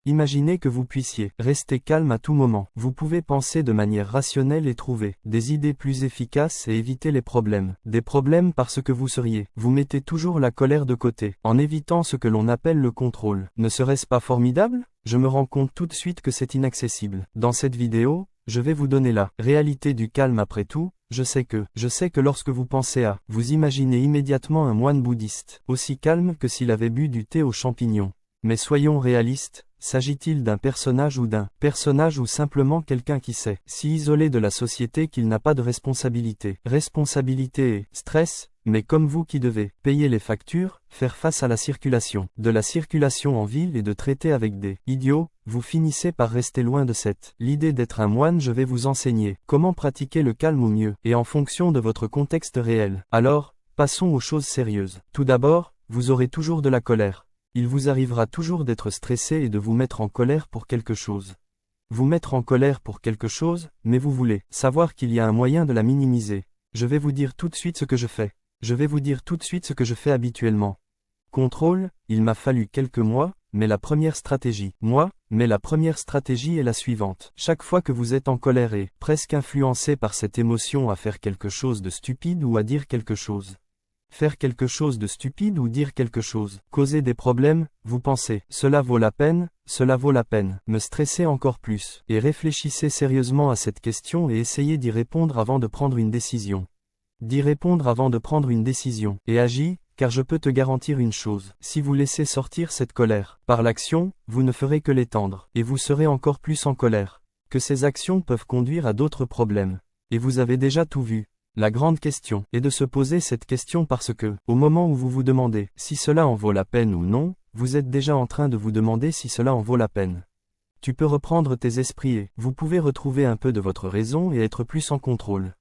Imaginez que vous puissiez rester calme à tout moment. Vous pouvez penser de manière rationnelle et trouver des idées plus efficaces et éviter les problèmes. Des problèmes parce que vous seriez. Vous mettez toujours la colère de côté, en évitant ce que l'on appelle le contrôle. Ne serait-ce pas formidable? Je me rends compte tout de suite que c'est inaccessible. Dans cette vidéo, je vais vous donner la réalité du calme après tout. Je sais que lorsque vous pensez à, vous imaginez immédiatement un moine bouddhiste, aussi calme que s'il avait bu du thé aux champignons. Mais soyons réalistes, s'agit-il d'un personnage ou simplement quelqu'un qui s'est si isolé de la société qu'il n'a pas de responsabilité? Responsabilité et stress, mais comme vous qui devez payer les factures, faire face à la circulation, de la circulation en ville et de traiter avec des idiots, vous finissez par rester loin de l'idée d'être un moine. Je vais vous enseigner comment pratiquer le calme au mieux, et en fonction de votre contexte réel. Alors, passons aux choses sérieuses. Tout d'abord, vous aurez toujours de la colère. Il vous arrivera toujours d'être stressé et de vous mettre en colère pour quelque chose. Vous mettre en colère pour quelque chose, mais vous voulez savoir qu'il y a un moyen de la minimiser. Je vais vous dire tout de suite ce que je fais. Je vais vous dire tout de suite ce que je fais habituellement. Contrôle, il m'a fallu quelques mois, mais la première stratégie est la suivante. Chaque fois que vous êtes en colère et presque influencé par cette émotion à faire quelque chose de stupide ou à dire quelque chose. Faire quelque chose de stupide ou dire quelque chose, causer des problèmes, vous pensez, cela vaut la peine, me stresser encore plus, et réfléchissez sérieusement à cette question et essayez d'y répondre avant de prendre une décision. Et agis, car je peux te garantir une chose, si vous laissez sortir cette colère, par l'action, vous ne ferez que l'étendre, et vous serez encore plus en colère, que ces actions peuvent conduire à d'autres problèmes. Et vous avez déjà tout vu. La grande question est de se poser cette question parce que, au moment où vous vous demandez si cela en vaut la peine ou non, vous êtes déjà en train de vous demander si cela en vaut la peine. Tu peux reprendre tes esprits et vous pouvez retrouver un peu de votre raison et être plus en contrôle.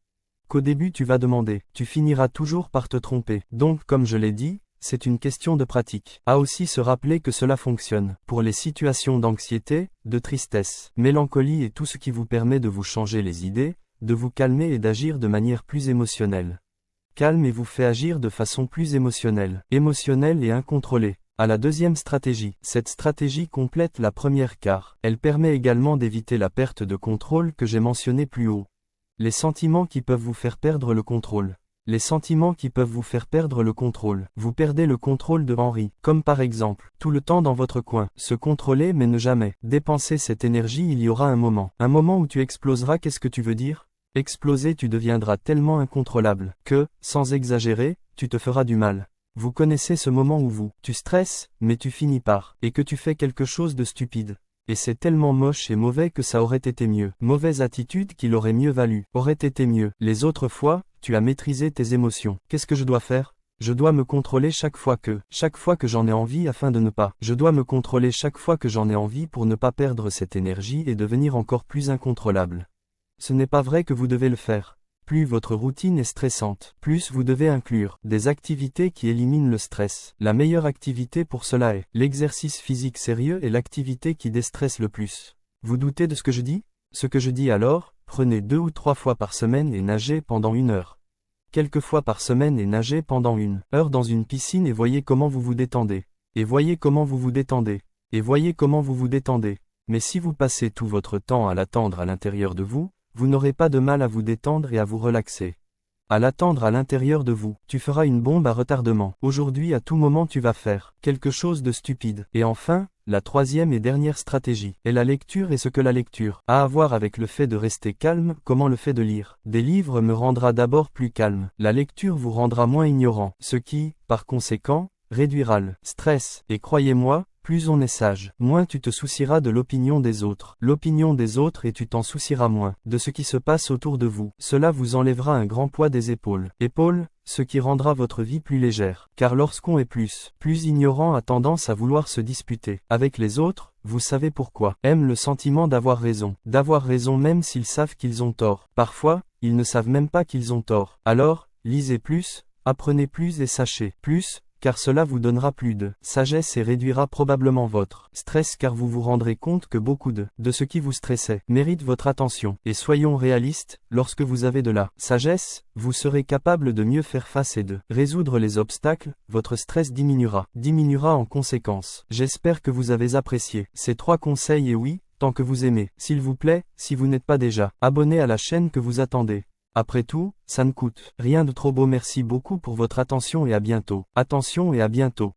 Qu'au début tu vas demander, tu finiras toujours par te tromper. Donc comme je l'ai dit, c'est une question de pratique. À aussi se rappeler que cela fonctionne pour les situations d'anxiété, de tristesse, mélancolie et tout ce qui vous permet de vous changer les idées, de vous calmer et d'agir de manière plus émotionnelle. Calme et vous fait agir de façon plus émotionnelle et incontrôlée. À la deuxième stratégie. Cette stratégie complète la première car elle permet également d'éviter la perte de contrôle que j'ai mentionnée plus haut. Les sentiments qui peuvent vous faire perdre le contrôle. Vous perdez le contrôle de Henri, comme par exemple, tout le temps dans votre coin, se contrôler mais ne jamais dépenser cette énergie. Il y aura un moment où tu exploseras. Qu'est-ce que tu veux dire? Exploser, tu deviendras tellement incontrôlable que, sans exagérer, tu te feras du mal. Vous connaissez ce moment où tu stresses, mais tu finis par, et que tu fais quelque chose de stupide. Et c'est tellement moche et mauvais que ça aurait été mieux. Mauvaise attitude qu'il aurait mieux valu. Aurait été mieux. Les autres fois, tu as maîtrisé tes émotions. Qu'est-ce que je dois faire? Je dois me contrôler chaque fois que j'en ai envie afin de ne pas. Je dois me contrôler chaque fois que j'en ai envie pour ne pas perdre cette énergie et devenir encore plus incontrôlable. Ce n'est pas vrai que vous devez le faire. Plus votre routine est stressante, plus vous devez inclure des activités qui éliminent le stress. La meilleure activité pour cela est l'exercice physique sérieux et l'activité qui déstresse le plus. Vous doutez de ce que je dis? Ce que je dis alors, prenez 2 ou 3 fois par semaine et nagez pendant 1 heure. Quelques fois par semaine et nagez pendant 1 heure dans une piscine et voyez comment vous vous détendez. Mais si vous passez tout votre temps à l'attendre à l'intérieur de vous, vous n'aurez pas de mal à vous détendre et à vous relaxer. À l'attendre à l'intérieur de vous, tu feras une bombe à retardement. Aujourd'hui à tout moment tu vas faire quelque chose de stupide. Et enfin, la troisième et dernière stratégie est la lecture et ce que la lecture a à voir avec le fait de rester calme, comment le fait de lire des livres me rendra d'abord plus calme. La lecture vous rendra moins ignorant, ce qui, par conséquent, réduira le stress. Et croyez-moi, plus on est sage, moins tu te soucieras de l'opinion des autres. Et tu t'en soucieras moins de ce qui se passe autour de vous. Cela vous enlèvera un grand poids des épaules. Ce qui rendra votre vie plus légère. Car lorsqu'on est plus ignorant a tendance à vouloir se disputer avec les autres, vous savez pourquoi. Aime le sentiment d'avoir raison même s'ils savent qu'ils ont tort. Parfois, ils ne savent même pas qu'ils ont tort. Alors, lisez plus, apprenez plus et sachez plus, car cela vous donnera plus de sagesse et réduira probablement votre stress car vous vous rendrez compte que beaucoup de ce qui vous stressait mérite votre attention. Et soyons réalistes, lorsque vous avez de la sagesse, vous serez capable de mieux faire face et de résoudre les obstacles, votre stress diminuera en conséquence. J'espère que vous avez apprécié ces 3 conseils et oui, tant que vous aimez, s'il vous plaît, si vous n'êtes pas déjà abonné à la chaîne que vous attendez. Après tout, ça ne coûte rien de trop beau. Merci beaucoup pour votre attention et à bientôt. Attention et à bientôt.